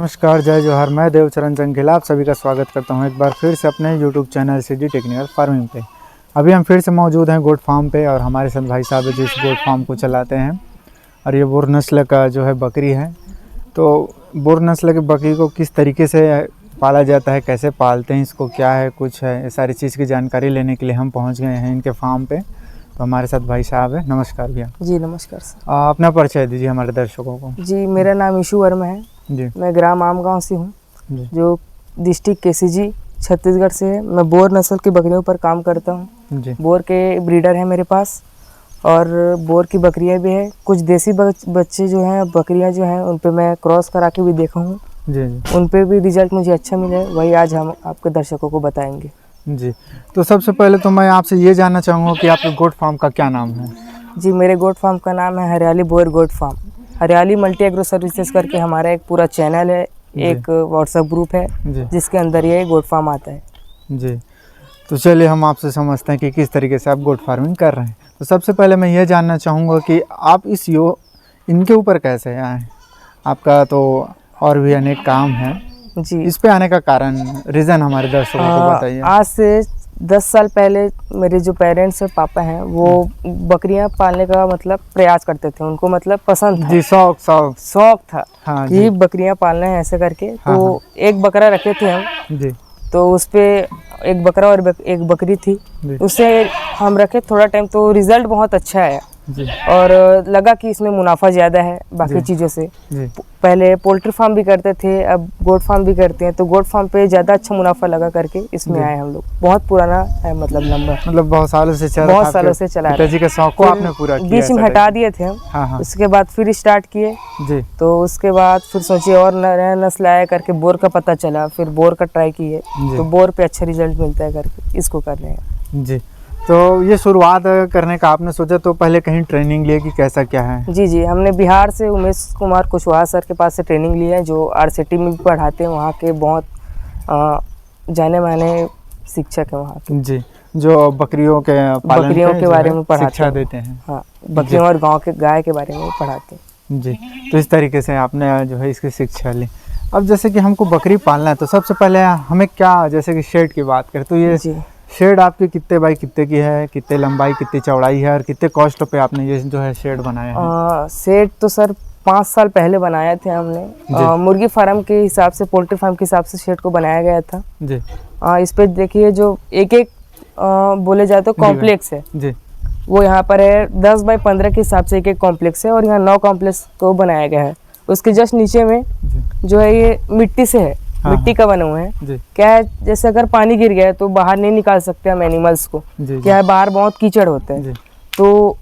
नमस्कार, जय जोहार। मैं देवचरण चंगेला आप सभी का स्वागत करता हूं एक बार फिर से अपने YouTube channel city technical farming पे। अभी हम फिर से मौजूद हैं गोट फार्म पे और हमारे साथ भाई साहब है जो इस गोट फार्म को चलाते हैं। और ये बोर नस्ल का जो है बकरी है। तो बोर नस्ल की बकरी को किस तरीके से पाला जाता है, कैसे पालते हैं, इसको क्या है कुछ है, ये सारी चीज़ की जानकारी लेने के लिए हम पहुँच गए हैं इनके फार्म पे। तो हमारे साथ भाई साहब है। नमस्कार भैया। जी नमस्कार सर। अपना परिचय दीजिए हमारे दर्शकों को। जी मेरा नाम ईशू वर्मा है जी। मैं ग्राम आमगांव से हूँ जो डिस्ट्रिक्ट केसीजी छत्तीसगढ़ से है। मैं बोर नस्ल की बकरियों पर काम करता हूँ। बोर के ब्रीडर हैं मेरे पास और बोर की बकरियाँ भी है। कुछ देसी बच्चे जो हैं बकरियाँ जो हैं उन पे मैं क्रॉस करा के भी देखा हूँ। उन पे भी रिजल्ट मुझे अच्छा मिले, वही आज हम आपके दर्शकों को बताएंगे। जी, तो सबसे पहले तो मैं आपसे ये जानना चाहूँगा कि आपके गोट फार्म का क्या नाम है? जी मेरे गोट फार्म का नाम है हरियाली बोर गोट फार्म। हरियाली मल्टी एग्रो सर्विसेज करके हमारा एक पूरा चैनल है, एक व्हाट्सएप ग्रुप है जिसके अंदर ये गोट फार्म आता है। जी, तो चलिए हम आपसे समझते हैं कि किस तरीके से आप गोट फार्मिंग कर रहे हैं। तो सबसे पहले मैं ये जानना चाहूँगा कि आप इनके ऊपर कैसे आए? आपका तो और भी अनेक काम है जी, इस पे आने का कारण, रीज़न हमारे दर्शकों को बताइए। आज से 10 साल पहले मेरे जो पेरेंट्स और पापा हैं वो बकरियां पालने का मतलब प्रयास करते थे। उनको मतलब पसंद था जी, शौक था। हाँ कि बकरियां पालना है ऐसे करके। तो एक बकरा रखे थे हम जी। तो उस पे एक बकरा और एक बकरी थी, उससे हम रखे थोड़ा टाइम तो रिजल्ट बहुत अच्छा आया जी। और लगा कि इसमें मुनाफा ज़्यादा है बाकी चीज़ों से जी। पहले पोल्ट्री फार्म भी करते थे, अब गोट फार्म भी करते हैं। तो गोट फार्म पे ज़्यादा अच्छा मुनाफा लगा करके इसमें आए हम लोग। बहुत पुराना है मतलब बहुत सालों से चला पिताजी के शौक को आपने पूरा किया। बीच में हटा दिए थे हम। उसके बाद फिर स्टार्ट किए जी। तो उसके बाद फिर सोचिए और नया नस्ल आया करके बोर का पता चला, फिर बोर का ट्राई किए तो बोर पे अच्छा रिजल्ट मिलता है करके इसको कर रहे हैं जी। तो ये शुरुआत करने का आपने सोचा तो पहले कहीं ट्रेनिंग लिए कि कैसा क्या है? जी जी, हमने बिहार से उमेश कुमार कुशवाहा सर के पास से ट्रेनिंग ली है जो RCT में भी पढ़ाते हैं। वहाँ के बहुत जाने माने शिक्षक हैं वहाँ के जी, जो बकरियों के बारे में पढ़ाते शिक्षा देते हैं। हाँ, बकरियों और गाय के बारे में पढ़ाते हैं जी। तो इस तरीके से आपने जो है इसकी शिक्षा ली। अब जैसे कि हमको बकरी पालना है तो सबसे पहले हमें क्या, जैसे कि शेड की बात करें तो ये शेड आपकी कितने बाई कितने की है, कितने लंबाई कितनी चौड़ाई है और कितने कॉस्ट पे आपने ये जो है शेड बनाया है? शेड तो सर 5 साल पहले बनाया थे हमने। मुर्गी फार्म के हिसाब से, पोल्ट्री फार्म के हिसाब से शेड को बनाया गया था जी। इस पे देखिए जो एक बोले जाए तो कॉम्प्लेक्स है जी। वो यहाँ पर है 10 बाई 15 के हिसाब से एक कॉम्प्लेक्स है और यहाँ 9 कॉम्प्लेक्स को बनाया गया है। उसके जस्ट नीचे में जो है ये मिट्टी से है, मिट्टी का बने हुए हैं। क्या है, जैसे अगर पानी गिर गया तो बाहर नहीं निकाल सकते हम एनिमल्स को। क्या है, बाहर बहुत कीचड़ होता है तो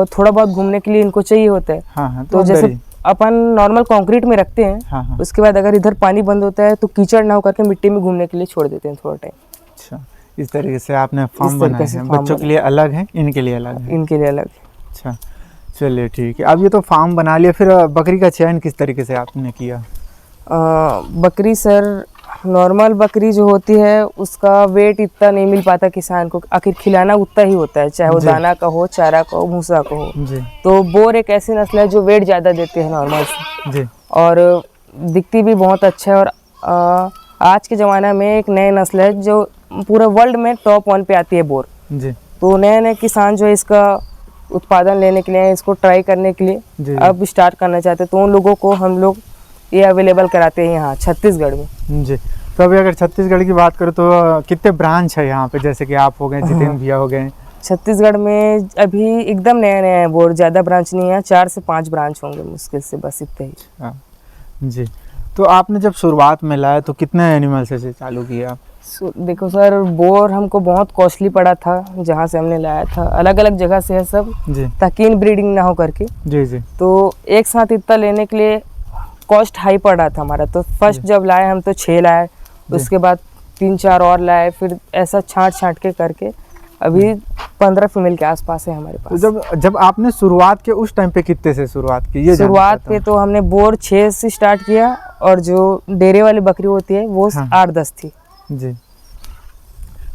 थोड़ा बहुत घूमने के लिए इनको चाहिए होता है। तो जैसे अपन नॉर्मल कंक्रीट में रखते हैं, उसके बाद अगर इधर पानी बंद होता है तो कीचड़ ना होकर के मिट्टी में घूमने के लिए छोड़ देते हैं थोड़ा टाइम। अच्छा, इस तरीके से आपने फार्म बनाया है। बच्चों के लिए अलग है, इनके लिए अलग है? इनके लिए अलग है। अच्छा, चलिए ठीक है। अब ये तो फार्म बना लिया, फिर बकरी का चयन किस तरीके से आपने किया? बकरी सर, नॉर्मल बकरी जो होती है उसका वेट इतना नहीं मिल पाता किसान को, आखिर खिलाना उतना ही होता है, चाहे वो दाना का हो, चारा का हो, भूसा का हो जी। तो बोर एक ऐसी नस्ल है जो वेट ज़्यादा देते हैं नॉर्मल से जी। और दिखती भी बहुत अच्छा है। और आज के ज़माना में एक नई नस्ल है जो पूरे वर्ल्ड में टॉप 1 पे आती है बोर जी। तो नए किसान जो है इसका उत्पादन लेने के लिए, इसको ट्राई करने के लिए अब स्टार्ट करना चाहते हैं तो उन लोगों को हम लोग ये अवेलेबल कराते हैं यहाँ छत्तीसगढ़ में जी। तो अभी अगर छत्तीसगढ़ की बात करें तो कितने ब्रांच है यहाँ पे, जैसे कि आप हो गए, जितेंद्र भैया हो गए? छत्तीसगढ़ में अभी एकदम नया नया है बोर, ज़्यादा ब्रांच नहीं है, 4 से 5 ब्रांच होंगे मुश्किल से, बस इतने ही जी। तो आपने जब शुरुआत में लाया तो कितने एनिमल से चालू किया? देखो सर, बोर हमको बहुत कॉस्टली पड़ा था जहाँ से हमने लाया था। अलग अलग जगह से है सब जी, ताकि इन ब्रीडिंग ना हो करके जी जी। तो एक साथ इतना लेने के लिए कॉस्ट हाई पड़ रहा था हमारा। तो फर्स्ट जब लाए हम तो 6 लाए, उसके बाद 3-4 और लाए, फिर ऐसा छांट के करके अभी 15 फीमेल के आसपास है हमारे पास। तो जब आपने शुरुआत के उस टाइम पे कितने से शुरुआत की? ये शुरुआत पे तो हमने बोर 6 से स्टार्ट किया और जो डेरे वाली बकरी होती है वो 8-10 थी जी।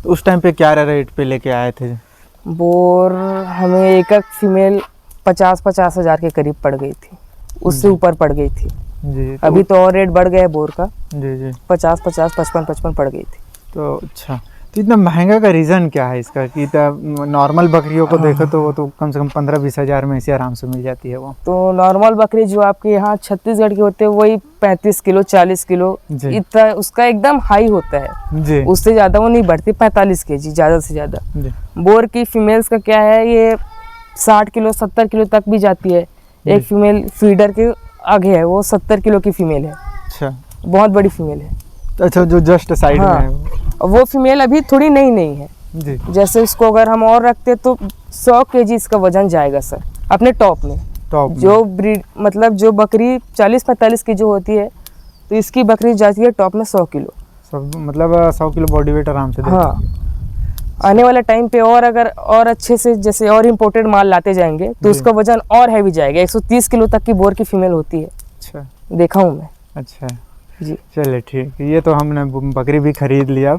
तो उस टाइम पे क्या रेट पे लेके आए थे? बोर हमें एक फीमेल 50-50 हज़ार के करीब पड़ गई थी, उससे ऊपर पड़ गई थी जी। अभी तो और रेट बढ़ गया है बोर का। जी जी। 50 50 55 55 पड़ गई थी। तो अच्छा, तो इतना महंगा का रीज़न क्या है इसका कि नॉर्मल बकरियों को देखो तो वो तो कम से कम 15-20 हज़ार में ऐसे आराम से मिल जाती है वो। तो नॉर्मल बकरी जो आपके यहाँ छत्तीसगढ़ के होते हैं वही 35 किलो 40 किलो जी। इतना उसका एकदम हाई होता है जी। उससे ज़्यादा वो नहीं बढ़ती। 45 केजी ज़्यादा से ज़्यादा। जी। बोर की फीमेल्स का क्या है, ये 60 किलो 70 किलो तक भी जाती है। एक फीमेल फीडर के आगे है, वो 70 किलो की फीमेल है। अच्छा, बहुत बड़ी फीमेल है। अच्छा, जो जस्ट साइड हाँ। में है वो फीमेल अभी थोड़ी नई नहीं है। जी। जैसे उसको अगर हम और रखते तो 100 केजी इसका वजन जाएगा सर अपने टॉप में। टॉप में। जो ब्रीड मतलब जो बकरी 40-45 की जो होती है तो इसकी बकरी जाती है टॉप में 100 किलो। सब मतलब 100 किलो बॉडी वेट आराम से देती है। हाँ, आने वाले टाइम पे और अगर और अच्छे से जैसे और इम्पोर्टेड माल लाते जाएंगे तो उसका वजन और हैवी जाएगा। 130 किलो तक की बोर की फीमेल होती है। अच्छा, देखा हूँ मैं। अच्छा जी। चलिए ठीक है, ये तो हमने बकरी भी खरीद लिया।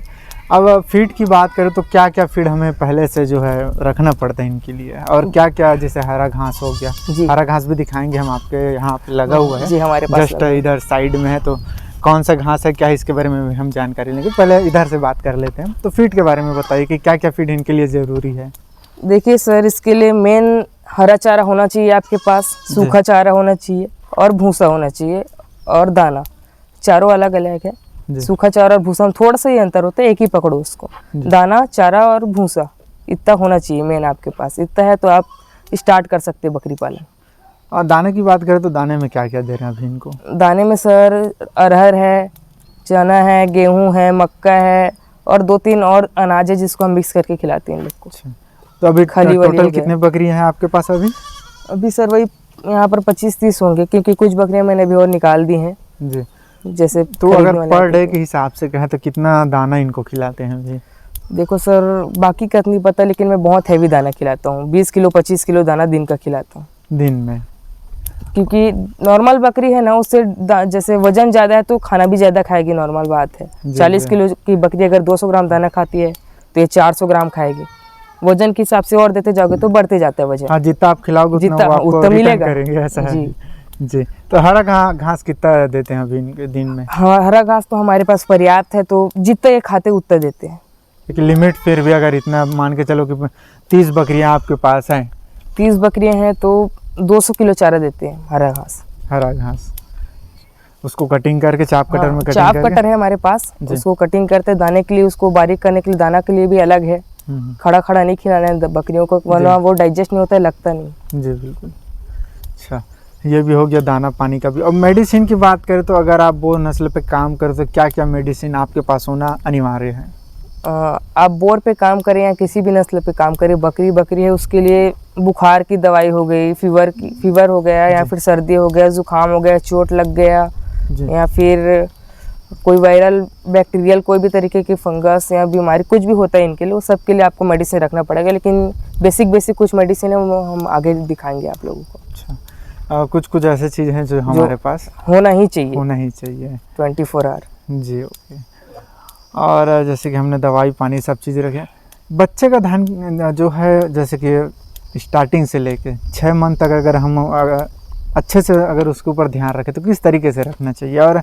अब फीड की बात करें तो क्या क्या फीड हमें पहले से जो है रखना पड़ता है इनके लिए, और क्या क्या, जैसे हरा घास हो गया। जी। हरा घास भी दिखाएंगे हम, आपके यहाँ पे लगा हुआ है। जी, हमारे पास जस्ट इधर साइड में है, तो कौन सा घास है क्या है इसके बारे में भी हम जानकारी लेंगे। पहले इधर से बात कर लेते हैं, तो फीड के बारे में बताइए कि क्या क्या फीड इनके लिए ज़रूरी है। देखिए सर, इसके लिए मेन हरा चारा होना चाहिए आपके पास, सूखा चारा होना चाहिए और भूसा होना चाहिए और दाना। चारों अलग अलग है। सूखा चारा और भूसा में थोड़ा सा ही अंतर होता है, एक ही पकड़ो उसको। दाना, चारा और भूसा इतना होना चाहिए मेन आपके पास। इतना है तो आप स्टार्ट कर सकते हैं बकरी पालन। और दाने की बात करें तो दाने में क्या क्या दे रहे हैं अभी इनको। दाने में सर अरहर है, चना है, गेहूं है, मक्का है और 2-3 और अनाज है जिसको हम मिक्स करके खिलाते हैं इन लोग को। तो अभी खली टोटल कितने बकरियां हैं आपके पास अभी। अभी सर वही यहाँ पर 25-30 होंगे, क्योंकि कुछ बकरियां मैंने अभी और निकाल दी हैं। जी। जैसे तो अगर पर डे के हिसाब से कहें तो कितना दाना इनको खिलाते हैं अभी। देखो सर, बाकी का नहीं पता, लेकिन मैं बहुत हैवी दाना खिलाता हूँ। 20 किलो 25 किलो दाना दिन का खिलाता हूँ दिन में। क्योंकि नॉर्मल बकरी है ना, उससे जैसे वजन ज़्यादा है तो खाना भी ज़्यादा खाएगी, नॉर्मल बात है। 40 किलो की बकरी अगर 200 ग्राम दाना खाती है तो ये 400 ग्राम खाएगी। वजन के हिसाब से और देते जाओगे तो बढ़ते जाता है वजन। हाँ, जितना आप खिलाओगे जितना उतना मिलेगा करेंगे, ऐसा है। जी। जी। तो हरा घास कितना देते हैं अभी इनके दिन में। हाँ, हरा घास तो हमारे पास पर्याप्त है, तो जितना ये खाते उतना देते हैं। एक लिमिट फिर भी अगर इतना मान के चलो कि 30 बकरियां आपके पास हैं। 30 बकरियां हैं तो 200 किलो चारा देते हैं हरा घास। हरा घास उसको कटिंग करके चाप कटर में कटिंग चाप करके। कटर है हमारे पास, उसको कटिंग करते हैं। दाने के लिए उसको बारीक करने के लिए दाना के लिए भी अलग है। खड़ा खड़ा नहीं खिलाना है बकरियों को, वरना वो डाइजेस्ट नहीं होता है, लगता नहीं। जी बिल्कुल। अच्छा, ये भी हो गया दाना पानी का भी। और मेडिसिन की बात करें तो अगर आप वो नस्ल पे काम करें तो क्या क्या मेडिसिन आपके पास होना अनिवार्य है। आप बोर पे काम करें या किसी भी नस्ल पे काम करें, बकरी है उसके लिए बुखार की दवाई हो गई, फीवर हो गया, या फिर सर्दी हो गया, जुकाम हो गया, चोट लग गया, या फिर कोई वायरल बैक्टीरियल कोई भी तरीके की फंगस या बीमारी कुछ भी होता है इनके लिए, वो सब के लिए आपको मेडिसिन रखना पड़ेगा। लेकिन बेसिक कुछ मेडिसिन है वो हम आगे दिखाएंगे आप लोगों को। अच्छा, कुछ ऐसी चीज़ हैं जो हमारे पास होना ही चाहिए 24 आवर। Ji okay. और जैसे कि हमने दवाई पानी सब चीज़ रखे। बच्चे का ध्यान जो है, जैसे कि स्टार्टिंग से लेके 6 मंथ तक अगर हम अच्छे से अगर उसके ऊपर ध्यान रखें तो किस तरीके से रखना चाहिए, और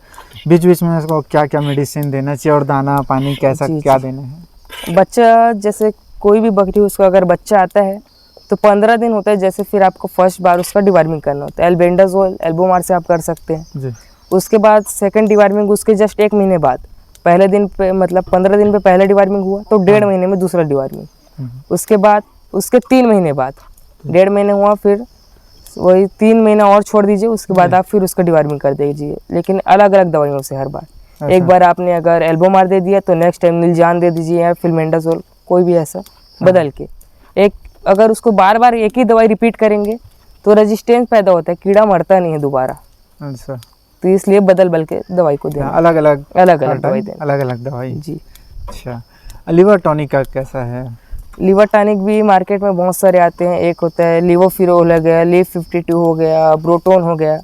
बीच बीच में उसको क्या क्या मेडिसिन देना चाहिए, और दाना पानी कैसा क्या देना है। बच्चा जैसे कोई भी बकरी उसको अगर बच्चा आता है तो 15 दिन होता है, जैसे फिर आपको फर्स्ट बार उसका डिवार्मिंग करना होता है। एल्बेंडाजोल, एल्बोमार से आप कर सकते हैं जी। उसके बाद सेकंड डिवार्मिंग उसके जस्ट 1 महीने बाद, पहले दिन पे मतलब 15 दिन पे पहला डिवार्मिंग हुआ तो 1.5 महीने में दूसरा डिवार्मिंग। उसके बाद उसके 3 महीने बाद 1.5 महीने हुआ, फिर वही 3 महीना और छोड़ दीजिए, उसके बाद आप फिर उसका डिवार्मिंग कर दीजिए, लेकिन अलग अलग दवाइयों से हर बार। एक बार आपने अगर एल्बोमार दे दिया तो नेक्स्ट टाइम निलजान दे दीजिए, या फिर मेंडाजोल, कोई भी ऐसा बदल के। एक अगर उसको बार बार एक ही दवाई रिपीट करेंगे तो रेजिस्टेंस पैदा होता है, कीड़ा मरता नहीं है दोबारा। अच्छा, तो इसलिए बदल के दवाई को देना, अलग अलग दवाई देना। अलग अलग दवाई। जी। अच्छा, लिवर टॉनिक का कैसा है। लिवर टॉनिक भी मार्केट में बहुत सारे आते हैं। एक होता है लिवोफिरोल हो गया, लीव 52 हो गया, ब्रोटोन हो गया।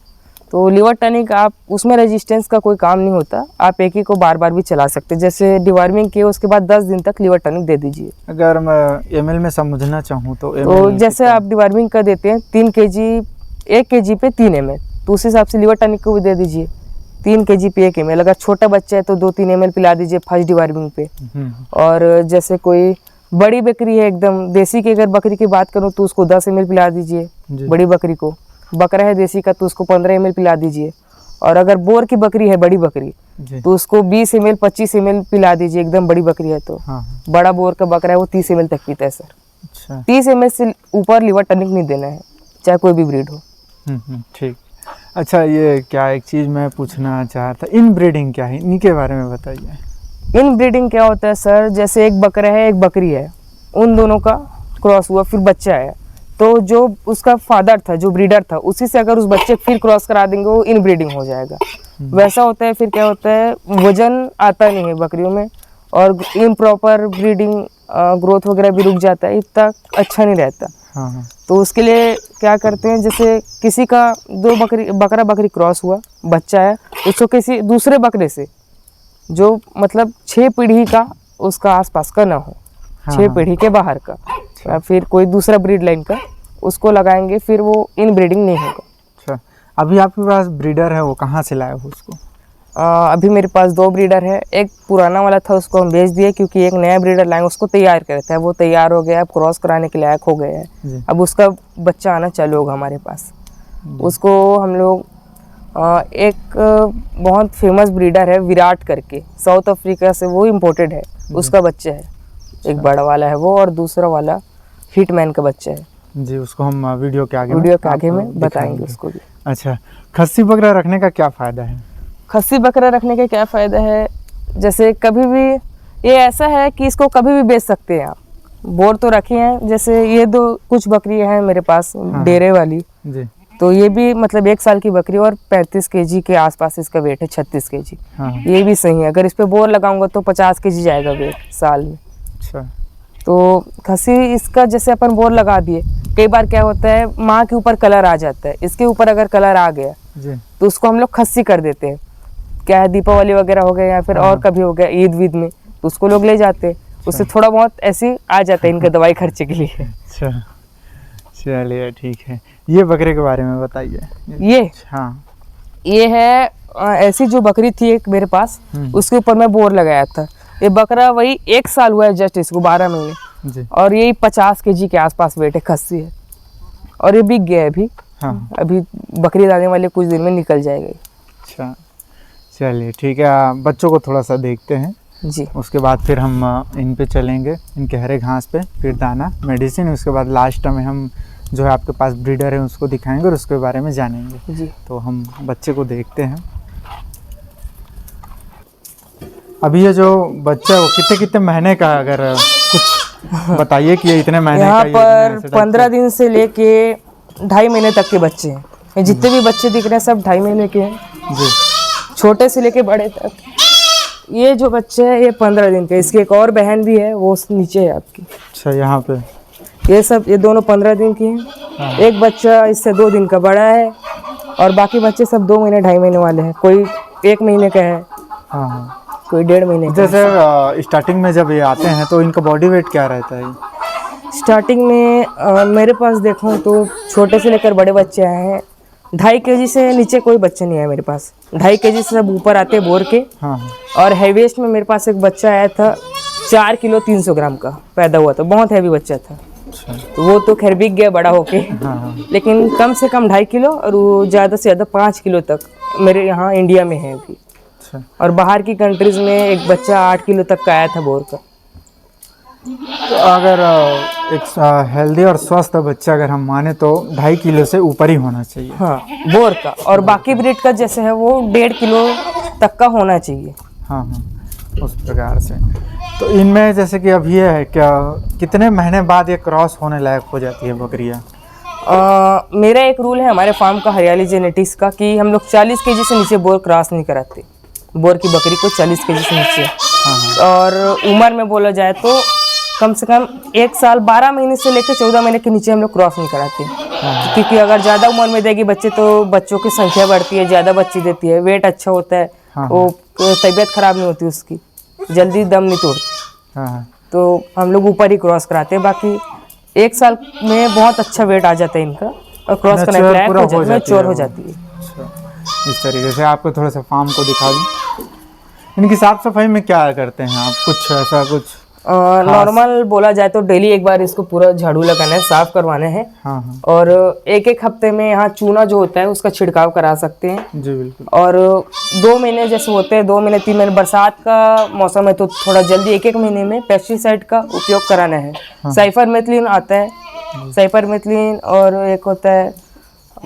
तो लिवर टॉनिक आप उसमें रेजिस्टेंस का कोई काम नहीं होता, आप एक ही को बार बार भी चला सकते हैं। जैसे डिवार्मिंग किए उसके बाद 10 दिन तक लिवर टॉनिक दे दीजिए। अगर मैं ml में समझना चाहूँ तो जैसे आप डिवार्मिंग कर देते हैं 3 kg 1 kg पे 3 ml, तो उस हिसाब से लिवर टॉनिक को भी दे दीजिए 3 kg पे 1 ml। अगर छोटा बच्चा है तो 2-3 ml पिला दीजिए फर्स्ट डिवर्मिंग पे। और जैसे कोई बड़ी बकरी है एकदम देसी की, अगर बकरी की बात करूँ तो उसको 10 ml पिला दीजिए बड़ी बकरी को। बकरा है देसी का तो उसको 15 ml पिला दीजिए। और अगर बोर की बकरी है बड़ी बकरी तो उसको 20 ml 25 ml पिला दीजिए, एकदम बड़ी बकरी है तो। बड़ा बोर का बकरा है वो 30 ml तक पीता है सर। अच्छा। 30 ml से ऊपर लिवर टॉनिक नहीं देना है, चाहे कोई भी ब्रीड हो। ठीक। अच्छा, ये क्या एक चीज़ मैं पूछना चाह रहा था, इन ब्रीडिंग क्या है, इनके बारे में बताइए। इन ब्रीडिंग क्या होता है सर, जैसे एक बकरा है एक बकरी है, उन दोनों का क्रॉस हुआ फिर बच्चा है, तो जो उसका फादर था जो ब्रीडर था उसी से अगर उस बच्चे फिर क्रॉस करा देंगे वो इन ब्रीडिंग हो जाएगा। वैसा होता है फिर क्या होता है, वजन आता नहीं है बकरियों में और इम्प्रॉपर ब्रीडिंग ग्रोथ वगैरह भी रुक जाता है, इतना अच्छा नहीं रहता। तो उसके लिए क्या करते हैं, जैसे किसी का बकरा बकरी क्रॉस हुआ बच्चा है, उसको किसी दूसरे बकरे से जो मतलब 6 पीढ़ी का उसका आसपास का ना हो, 6 पीढ़ी के बाहर का या फिर कोई दूसरा ब्रीड लाइन का उसको लगाएंगे, फिर वो इन ब्रीडिंग नहीं होगा। अच्छा, अभी आपके पास ब्रीडर है, वो कहाँ से लाए हो उसको? अभी मेरे पास 2 ब्रीडर है। एक पुराना वाला था उसको हम बेच दिए क्योंकि एक नया ब्रीडर लाएंगे, उसको तैयार करे थे, वो तैयार हो गया, अब क्रॉस कराने के लायक हो गया है, अब उसका बच्चा आना चालू होगा हमारे पास। उसको हम लोग एक बहुत फेमस ब्रीडर है विराट करके, साउथ अफ्रीका से वो इम्पोर्टेड है, उसका बच्चा है। एक बड़ा वाला है वो और दूसरा वाला हिटमैन का बच्चा है जी। उसको हम वीडियो के आगे में बताएंगे उसको भी। अच्छा, खस्सी बकरा रखने का क्या फ़ायदा है? खस्सी बकरा रखने का क्या फ़ायदा है, जैसे कभी भी ये ऐसा है कि इसको कभी भी बेच सकते हैं आप। बोर तो रखे हैं, जैसे ये 2 कुछ बकरियां हैं मेरे पास डेरे वाली जी। तो ये भी मतलब 1 साल की बकरी और 35 kg के आसपास इसका वेट है, 36 kg। ये भी सही है, अगर इस पे बोर लगाऊंगा तो 50 kg जाएगा वेट साल में। अच्छा। तो खस्सी इसका जैसे अपन बोर लगा दिए, कई बार क्या होता है माँ के ऊपर कलर आ जाता है, इसके ऊपर अगर कलर आ गया जी तो उसको हम लोग खस्सी कर देते हैं। क्या है, दीपावली वगैरह हो गया या फिर और कभी हो गया ईद वीद में तो उसको लोग ले जाते हैं, उससे थोड़ा बहुत ऐसे आ जाता है इनके दवाई खर्चे के लिए। अच्छा, चलिए ठीक है। ये बकरे के बारे में बताइए। ये हाँ, ये है ऐसी जो बकरी थी एक मेरे पास, उसके ऊपर मैं बोर लगाया था। ये बकरा वही 1 साल हुआ है जस्ट, इसको 12 महीने जी। और यही 50 kg के आसपास वेट है, खस्सी है और ये बिक गया है अभी। अभी बकरी लाने वाले कुछ दिन में निकल जाएगा। अच्छा, चलिए ठीक है। बच्चों को थोड़ा सा देखते हैं जी, उसके बाद फिर हम इन पे चलेंगे, इनके हरे घास पे, फिर दाना मेडिसिन, उसके बाद लास्ट में हम जो है आपके पास ब्रीडर है उसको दिखाएंगे और उसके बारे में जानेंगे जी। तो हम बच्चे को देखते हैं। अभी ये जो बच्चा है वो कितने महीने का, अगर कुछ बताइए कि ये इतने महीने यहाँ का? पर 15 दिन से लेके 2.5 महीने तक के बच्चे हैं। ये जितने भी बच्चे दिख रहे हैं सब 2.5 महीने के हैं जी, छोटे से लेके बड़े तक। ये जो बच्चे है ये 15 दिन के, इसकी एक और बहन भी है वो नीचे है आपकी। अच्छा, यहाँ पे ये दोनों 15 दिन की हैं। एक बच्चा इससे 2 दिन का बड़ा है और बाकी बच्चे सब 2 महीने 2.5 महीने वाले हैं। कोई 1 महीने का है, कोई 1.5 महीने का। जैसे स्टार्टिंग में जब ये आते हैं तो इनका बॉडी वेट क्या रहता है? स्टार्टिंग में मेरे पास देखूं तो छोटे से लेकर बड़े बच्चे आए हैं, 2.5 kg से नीचे कोई बच्चे नहीं है मेरे पास। 2.5 kg से सब ऊपर आते बोर के। और हैवीएस्ट में मेरे पास एक बच्चा आया था 4 किलो 300 ग्राम का पैदा हुआ था, बहुत हैवी बच्चा था। तो वो तो खैर बिक गया बड़ा होके। लेकिन कम से कम 2.5 किलो और वो ज़्यादा से ज़्यादा 5 किलो तक मेरे यहाँ इंडिया में है अभी। और बाहर की कंट्रीज में एक बच्चा 8 किलो तक का आया था बोर का। तो अगर एक हेल्दी और स्वस्थ बच्चा अगर हम माने तो 2.5 किलो से ऊपर ही होना चाहिए। हाँ, बोर का। और बाकी ब्रीड का जैसे है वो 1.5 किलो तक का होना चाहिए। हाँ, उस प्रकार से। तो इनमें जैसे कि अब ये है क्या, कितने महीने बाद ये क्रॉस होने लायक हो जाती है बकरियाँ? मेरा एक रूल है हमारे फार्म का, हरियाली जेनेटिक्स का, कि हम लोग 40 kg से नीचे बोर क्रॉस नहीं कराते। बोर की बकरी को 40 kg से नीचे। और उम्र में बोला जाए तो कम से कम 1 साल 12 महीने से लेकर 14 महीने के नीचे हम लोग क्रॉस नहीं कराते। क्योंकि अगर ज़्यादा उम्र में देगी बच्चे तो बच्चों की संख्या बढ़ती है, ज़्यादा बच्ची देती है, वेट अच्छा होता है, वो तबीयत खराब नहीं होती उसकी, जल्दी दम नहीं तोड़ती। तो हम लोग ऊपर ही क्रॉस कराते हैं। बाकी 1 साल में बहुत अच्छा वेट आ जाता है इनका और क्रॉस करने के लायक मैच्योर हो जाती है। इस तरीके से आपको थोड़ा सा फार्म को दिखा दूँ। इनकी साफ सफाई में क्या करते हैं आप, कुछ ऐसा कुछ नॉर्मल बोला जाए तो डेली एक बार इसको पूरा झाड़ू लगाना है, साफ करवाने हैं। हाँ हाँ और एक एक हफ्ते में यहाँ चूना जो होता है उसका छिड़काव करा सकते हैं जी बिल्कुल। और 2 महीने जैसे होते हैं, 2 महीने 3 महीने बरसात का मौसम है तो थोड़ा जल्दी 1-1 महीने में पेस्टिसाइड का उपयोग कराना है। साइफरमेथ्रिन आता है, साइफरमेथ्रिन, और एक होता है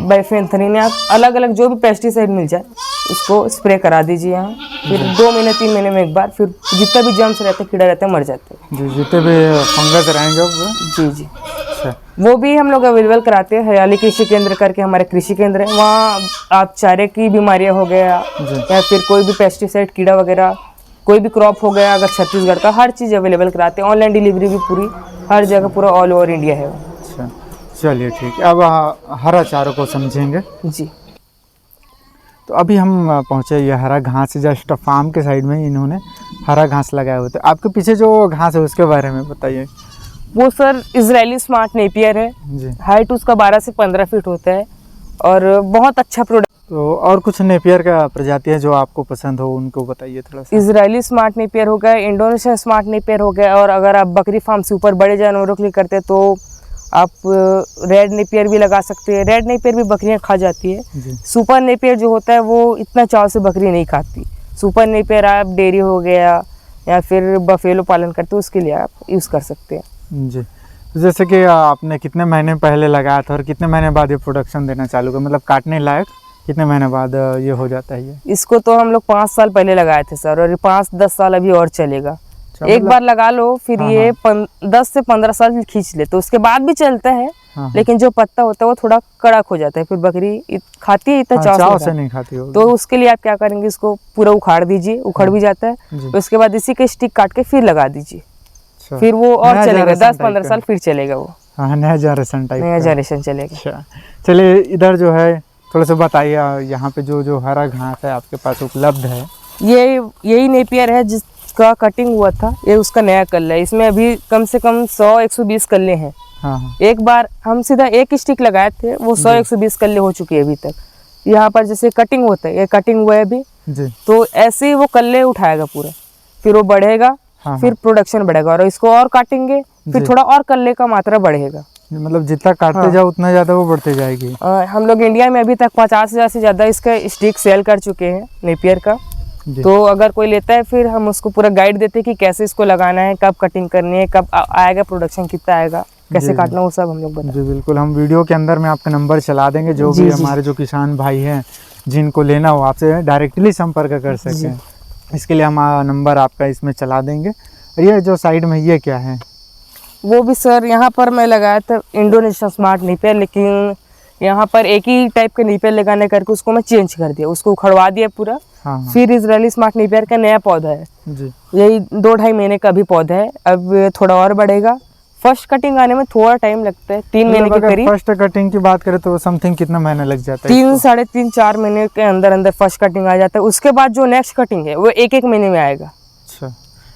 बाइफेंथ्रिन, या अलग अलग जो भी पेस्टिसाइड मिल जाए उसको स्प्रे करा दीजिए यहाँ। फिर 2 महीने 3 महीने में एक बार, फिर जितना भी जर्म्स रहते हैं, कीड़ा रहते हैं, मर जाते हैं जी। जितने भी फंगस रहेंगे वो जी जी अच्छा वो भी हम लोग अवेलेबल कराते हैं। हरियाली कृषि केंद्र करके हमारे कृषि केंद्र है, वहाँ आप चारे की बीमारियाँ हो गया या फिर कोई भी पेस्टिसाइड कीड़ा वगैरह कोई भी क्रॉप हो गया, अगर छत्तीसगढ़ का हर चीज़ अवेलेबल कराते हैं। ऑनलाइन डिलीवरी भी पूरी हर जगह, पूरा ऑल ओवर इंडिया है। अच्छा चलिए ठीक है। अब हरा चारों को समझेंगे जी। तो अभी हम पहुँचे ये हरा घास जस्ट फार्म के साइड में इन्होंने हरा घास लगाया हुआ। तो आपके पीछे जो घास है उसके बारे में बताइए। वो सर इजरायली स्मार्ट नेपियर है जी। हाइट उसका 12 से 15 फीट होता है और बहुत अच्छा प्रोडक्ट। तो और कुछ नेपियर का प्रजाति है जो आपको पसंद हो उनको बताइए थोड़ा सा। इजरायली स्मार्ट नेपियर हो गया, इंडोनेशिया स्मार्ट नेपियर हो गया, और अगर आप बकरी फार्म से ऊपर बड़े जानवरों के लिए करते हैं तो आप रेड नेपियर भी लगा सकते हैं। रेड नेपियर भी बकरियां खा जाती है। सुपर नेपियर जो होता है वो इतना चाव से बकरी नहीं खाती। सुपर नेपियर आप डेयरी हो गया या फिर बफेलो पालन करते हो उसके लिए आप यूज़ कर सकते हैं जी। तो जैसे कि आपने कितने महीने पहले लगाया था और कितने महीने बाद ये प्रोडक्शन देना चालू किया, मतलब काटने लायक कितने महीने बाद ये हो जाता है? ये इसको तो हम लोग 5 साल पहले लगाए थे सर, और ये 5-10 साल अभी और चलेगा। एक बार लगा लो फिर ये 10 से 15 साल खींच ले तो उसके बाद भी चलता है। लेकिन जो पत्ता होता है वो थोड़ा कड़क हो जाता है, फिर बकरी खाती है इतना चाव से नहीं खाती होगी। तो उसके लिए आप क्या करेंगे, इसको पूरा उखाड़ दीजिए, उखड़ भी जाता है। उसके बाद इसी के स्टिक काट के फिर लगा दीजिए, फिर वो और चलेगा 10-15 साल फिर चलेगा वो। हाँ, नया जनरेशन टाइप, नया जनरेशन चलेगा। अच्छा चलिए, इधर जो है थोड़ा सा बताइए, यहाँ पे जो हरा घास है आपके पास उपलब्ध है, यही नेपियर है जिसका कटिंग हुआ था। ये उसका नया कल्ला है। इसमें अभी कम से कम 100-120 कल्ले हैं। हाँ। एक बार हम सीधा एक स्टिक लगाए थे, वो 100-120 कल्ले हो चुके हैं अभी तक। यहाँ पर जैसे कटिंग होता है, ये कटिंग हुआ है अभी जी। तो ऐसे ही वो कल्ले उठाएगा पूरा, फिर वो बढ़ेगा। हाँ, फिर प्रोडक्शन बढ़ेगा और इसको और काटेंगे, फिर थोड़ा और कल्ले का मात्रा बढ़ेगा। मतलब जितना काटते जाओ उतना ज़्यादा वो बढ़ते जाएगी। हम लोग इंडिया में अभी तक 50,000 से ज़्यादा इसका स्टिक सेल कर चुके हैं नेपियर का। तो अगर कोई लेता है फिर हम उसको पूरा गाइड देते हैं कि कैसे इसको लगाना है, कब कटिंग करनी है, कब आएगा प्रोडक्शन, कितना आएगा, कैसे काटना, वो सब हम लोग बताते हैं। जी बिल्कुल, हम वीडियो के अंदर में आपका नंबर चला देंगे, जो भी हमारे जो किसान भाई हैं जिनको लेना हो आपसे डायरेक्टली संपर्क कर सकते हैं। इसके लिए हम नंबर आपका इसमें चला देंगे। ये जो साइड में ये क्या है? वो भी सर यहाँ पर मैं लगाया था इंडोनेशिया स्मार्ट नेपियर, लेकिन यहाँ पर एक ही टाइप के नेपियर लगाने करके उसको मैं चेंज कर दिया, उसको उखड़वा दिया पूरा। हाँ। फिर इजरायली स्मार्ट नेपियर का नया पौधा है जी। यही 2-2.5 महीने का भी पौधा है, अब थोड़ा और बढ़ेगा। फर्स्ट कटिंग आने में थोड़ा टाइम लगता है, 3 महीने के करीब। फर्स्ट कटिंग की बात करें तो समथिंग कितना महीना लग जाता है? 3-3.5-4 महीने के अंदर अंदर फर्स्ट कटिंग आ जाता है। उसके बाद जो नेक्स्ट कटिंग है वो 1-1 महीने में आएगा। अच्छा,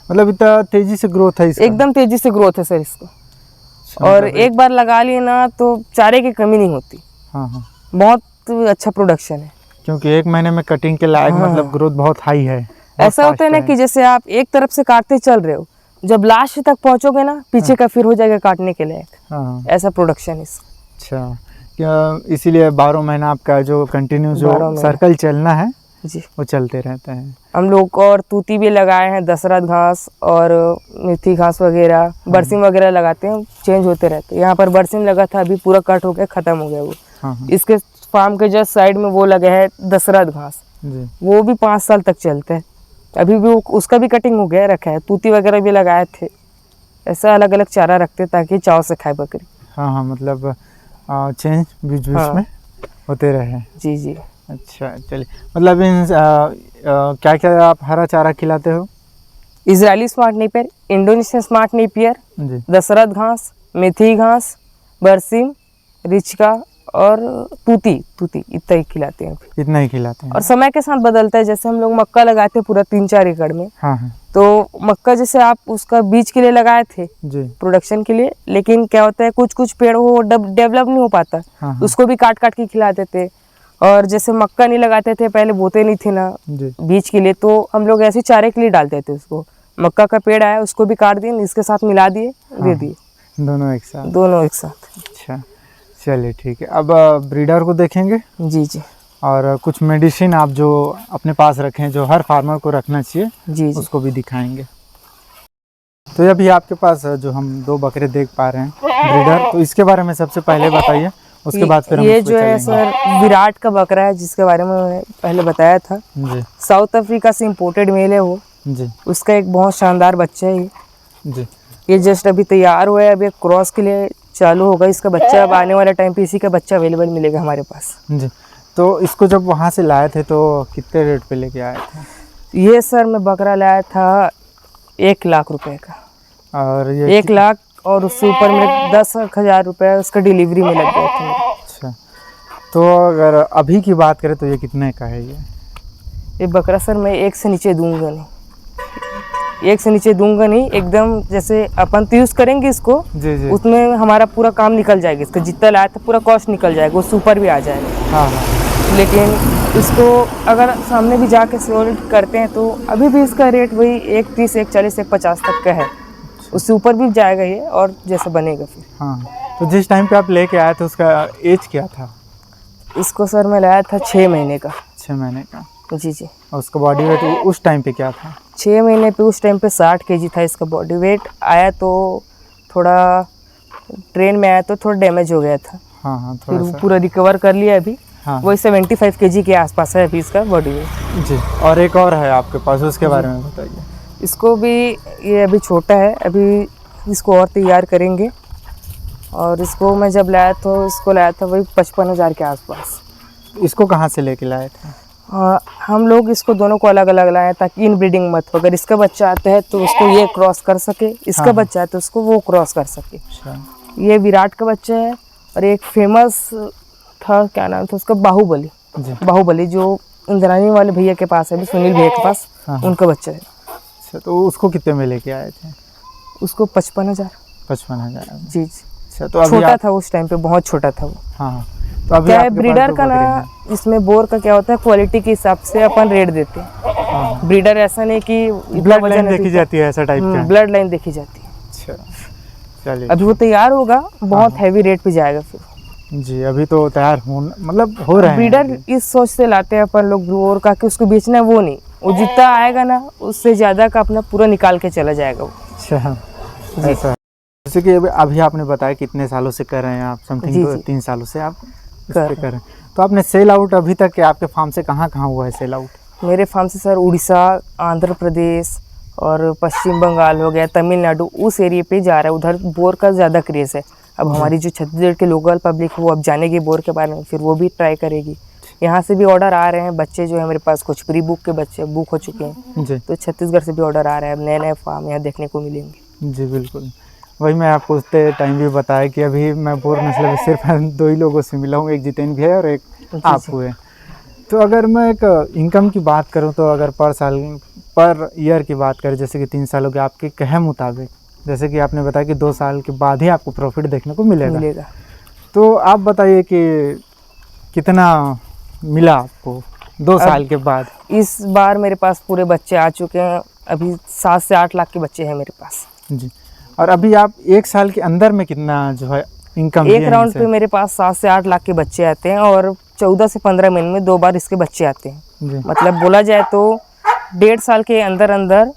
मतलब इतना तेजी से ग्रोथ है इसका? एकदम तेजी से ग्रोथ है सर इसको। और एक बार लगा लिए ना तो चारे की कमी नहीं होती। हाँ। बहुत अच्छा प्रोडक्शन है, क्योंकि 1 महीने में कटिंग के लायक मतलब ग्रोथ बहुत हाई है। ऐसा होता है ना कि जैसे आप एक तरफ से काटते चल रहे हो, जब लास्ट तक पहुंचोगे ना पीछे का फिर हो जाएगा काटने के लायक। ऐसा प्रोडक्शन इसका। अच्छा, इसीलिए 12 महीना आपका जो कंटिन्यू जो सर्कल चलना है जी वो चलते रहता है। हम लोग और तूती भी लगाए हैं, दशरथ घास और मेथी घास वगैरह, बरसिम वगैरह लगाते हैं, चेंज होते रहते हैं। यहाँ पर बरसिम लगा था, अभी पूरा कट हो गया, खत्म हो गया वो। इसके फार्म के जस्ट साइड में वो लगा है दशरथ घास, वो भी 5 साल तक चलता है। अभी भी उसका भी कटिंग हो गया, रखा है। तूती वगैरह भी लगाए थे। ऐसा अलग अलग चारा रखते हैं ताकि चाव से खाए बकरी। हाँ, मतलब चेंज बीच में होते रहे। जी जी। अच्छा चलिए, मतलब इन क्या क्या आप हरा चारा खिलाते हो? Israeli smart napier, Indonesian smart napier, Dashrath घास, मेथी घास, बरसिम, रिचका और तूती इतना ही खिलाते हैं। इतना ही खिलाते हैं और समय के साथ बदलता है। जैसे हम लोग मक्का लगाते हैं पूरा 3-4 एकड़ में। हाँ। तो मक्का जैसे आप उसका बीज के लिए लगाए थे जी, प्रोडक्शन के लिए, लेकिन क्या होता है कुछ पेड़ वो डेवलप नहीं हो पाता। हाँ। उसको भी काट के खिला देते। और जैसे मक्का नहीं लगाते थे पहले, बोते नहीं थे ना जी बीज के लिए, तो हम लोग ऐसे चारे के लिए डालते थे उसको। मक्का का पेड़ आया उसको भी काट दिए, इसके साथ मिला दिए, दे दिए, दोनों एक साथ। दोनों एक साथ। अच्छा चलिए ठीक है। अब ब्रीडर को देखेंगे जी जी और कुछ मेडिसिन आप जो अपने पास रखें जो हर फार्मर को रखना चाहिए जी जी। उसको भी दिखाएंगे। तो ये अभी आपके पास जो हम 2 बकरे देख पा रहे हैं ब्रीडर, तो इसके बारे में सबसे पहले बताइए, उसके बाद फिर हम ये इस पे जो है चलेंगे। सर विराट का बकरा है, जिसके बारे में मैंने पहले बताया था। जी साउथ अफ्रीका से इम्पोर्टेड मेल है वो। जी उसका एक बहुत शानदार बच्चा है ये। जी ये जस्ट अभी तैयार हुआ है, अभी क्रॉस के लिए चालू होगा इसका बच्चा। अब आने वाला टाइम पे इसी का बच्चा अवेलेबल मिलेगा हमारे पास। जी। तो इसको जब वहाँ से लाए थे तो कितने रेट पे लेके आए थे? ये सर मैं बकरा लाया था 1 लाख रुपए का। और ये 1 लाख और उससे ऊपर में 10,000 रुपये उसका डिलीवरी में लग गया था। अच्छा, तो अगर अभी की बात करें तो ये कितने का है ये बकरा सर मैं 1 से नीचे दूंगा नहीं, 1 से नीचे दूंगा नहीं। एकदम जैसे अपन यूज़ करेंगे इसको, जी जी। उसमें हमारा पूरा काम निकल जाएगा। इसका जितना लाया था पूरा कॉस्ट निकल जाएगा, उससे ऊपर भी आ जाएगा। हाँ हाँ। लेकिन इसको अगर सामने भी जाके सोल्ड करते हैं तो अभी भी इसका रेट वही 1,30, 1,40, 1,50 तक का है। उससे ऊपर भी जाएगा ये, और जैसे बनेगा फिर। हाँ, तो जिस टाइम पे आप लेके आए थे उसका एज क्या था? इसको सर मैं लाया था 6 महीने का। 6 महीने का। जी जी। और उसका बॉडी वेट उस टाइम पे क्या था? 6 महीने पे उस टाइम पे 60 kg था इसका बॉडी वेट। आया तो थोड़ा ट्रेन में आया तो थोड़ा डैमेज हो गया था। हाँ हाँ, फिर थोड़ा वो सा। पूरा रिकवर कर लिया अभी। हाँ वही 75 kg के आसपास है अभी इसका बॉडी वेट। जी। और एक और है आपके पास, उसके बारे में बताइए। इसको भी, ये अभी छोटा है, अभी इसको और तैयार करेंगे। और इसको मैं जब लाया तो इसको लाया था वही 55,000 के आसपास। इसको कहाँ से लेके लाए थे? हम लोग इसको दोनों को अलग अलग लाए ताकि इन ब्रीडिंग मत हो। अगर इसका बच्चा आता है तो उसको ये क्रॉस कर सके, इसका हाँ। बच्चा है तो उसको वो क्रॉस कर सके। अच्छा ये विराट का बच्चा है। और एक फेमस था, क्या नाम था उसका, बाहुबली। जी। बाहुबली जो इंद्रानी वाले भैया के पास है, अभी सुनील भैया के पास, हाँ। उनका बच्चा है। अच्छा, तो उसको कितने में लेके आए थे? उसको 55,000। 55,000। जी जी। अच्छा, तो अभी छोटा था उस टाइम पे, बहुत छोटा था वो। हाँ, तो अभी क्या है, आपके पास ब्रीडर 2 का ना, बकरे हैं। इसमें बोर का क्या होता है, क्वालिटी के हिसाब से अपन रेट देते हैं। हाँ, ब्रीडर ऐसा नहीं कि इतना ब्लड वजन लाइन है देखी जाती है ऐसा टाइप का? ब्लड लाइन देखी जाती है। अच्छा चलिए। अभी वो तैयार होगा, बहुत हैवी रेट पे जाएगा फिर। जी, अभी तो तैयार मतलब हो रहे हैं। ब्रीडर इस सोच से लाते हैं अपन लोग बोर का कि उसको बेचना है, वो नहीं, वो जितना आएगा ना उससे ज़्यादा का अपना पूरा निकाल के चला जाएगा वो। अच्छा, ऐसा है। जैसे कि अभी आपने बताया कितने सालों से कर रहे हैं आप? समथिंग जी, तो जी। 3 सालों से आप इस कर पे रहे कर रहे हैं। तो आपने सेल आउट अभी तक के आपके फार्म से कहाँ कहाँ हुआ है सेल आउट? मेरे फार्म से सर उड़ीसा, आंध्र प्रदेश और पश्चिम बंगाल हो गया, तमिलनाडु, उस एरिया पे जा रहा है। उधर बोर का ज़्यादा क्रेज़ है। अब हमारी जो छत्तीसगढ़ के लोकल पब्लिक है वो अब जानेगी बोर के बारे में, फिर वो भी ट्राई करेगी। यहाँ से भी ऑर्डर आ रहे हैं, बच्चे जो है मेरे पास कुछ प्री बुक के बच्चे बुक हो चुके हैं, जी तो छत्तीसगढ़ से भी ऑर्डर आ रहे हैं। अब नए नए फार्म यहाँ देखने को मिलेंगे। जी बिल्कुल। वही मैं आपको उतने टाइम भी बताया कि अभी मैं बोर नस्ल में सिर्फ 2 ही लोगों से मिला हूँ, एक जितेंद्र भी है और एक आप हुए। तो अगर मैं एक इनकम की बात करूं तो अगर पर ईयर की बात करें, जैसे कि 3 सालों के आपके कहे मुताबिक, जैसे कि आपने बताया कि 2 साल के बाद ही आपको प्रॉफिट देखने को मिलेगा। तो आप बताइए कि कितना मिला आपको 2 साल के बाद? इस बार मेरे पास पूरे बच्चे आ चुके हैं, अभी 7 से 8 लाख के बच्चे हैं मेरे पास। जी। और अभी आप 1 साल के अंदर में कितना जो है इनकम? एक राउंड पे मेरे पास 7 से 8 लाख के बच्चे आते हैं और 14 से 15 महीने में 2 बार इसके बच्चे आते हैं। जी। मतलब बोला जाए तो 1.5 साल के अंदर अंदर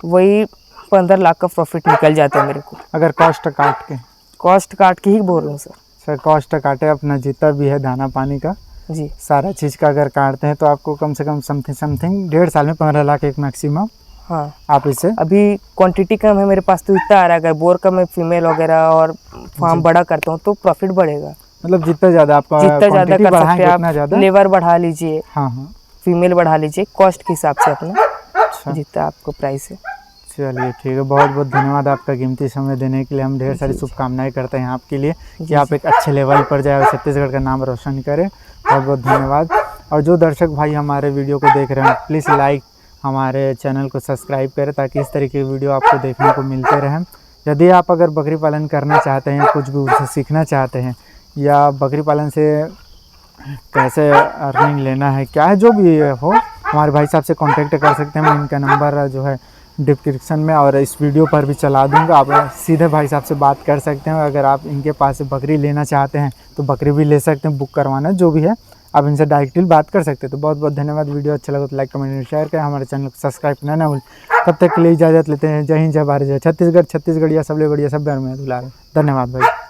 वही 15 लाख का प्रॉफिट निकल जाता है मेरे को, अगर कॉस्ट काट के? कॉस्ट काट के ही बोल रहा हूँ सर। कॉस्ट काटे अपना जितना भी है दाना पानी का जी, सारा चीज़ का अगर काटते हैं तो आपको कम से कम समथिंग 1.5 साल में 15 लाख एक मैक्सिमम हाँ। आप इसे। अभी क्वांटिटी कम है मेरे पास तो इतना आ रहा है। अगर बोर का मैं फीमेल वगैरह और फार्म बड़ा करता हूँ तो प्रॉफिट बढ़ेगा। मतलब जितना ज़्यादा आप जितना ज़्यादा कर सकते हैं उतना ज़्यादा आप, लेबर बढ़ा लीजिए, हाँ हाँ, फीमेल बढ़ा लीजिए, कॉस्ट के हिसाब से अपना अच्छा जितना आपको प्राइस है। चलिए ठीक है। बहुत बहुत धन्यवाद आपका कीमती समय देने के लिए। हम ढेर सारी शुभकामनाएं करते हैं आपके लिए कि आप एक अच्छे लेवल पर जाए और छत्तीसगढ़ का नाम रोशन करें। बहुत बहुत धन्यवाद। और जो दर्शक भाई हमारे वीडियो को देख रहे हैं, प्लीज़ लाइक, हमारे चैनल को सब्सक्राइब करें ताकि इस तरीके की वीडियो आपको देखने को मिलते रहें। यदि आप अगर बकरी पालन करना चाहते हैं, कुछ भी उससे सीखना चाहते हैं या बकरी पालन से कैसे अर्निंग लेना है, क्या है, जो भी हो हमारे भाई साहब से कांटेक्ट कर सकते हैं। मैं इनका नंबर जो है डिस्क्रिप्शन में और इस वीडियो पर भी चला दूंगा, आप सीधे भाई साहब से बात कर सकते हैं। अगर आप इनके पास से बकरी लेना चाहते हैं तो बकरी भी ले सकते हैं, बुक करवाना जो भी है आप इनसे डायरेक्टली बात कर सकते हैं। तो बहुत बहुत धन्यवाद। वीडियो अच्छा लगा तो लाइक कमेंट शेयर करें, हमारे चैनल को सब्सक्राइब करना ना भूलें। तब तक के लिए इजाज़त लेते हैं। जय हिंद, जय भारत, जय छत्तीसगढ़, छत्तीसगढ़िया सबले बढ़िया, सब में दुलार। धन्यवाद भाई।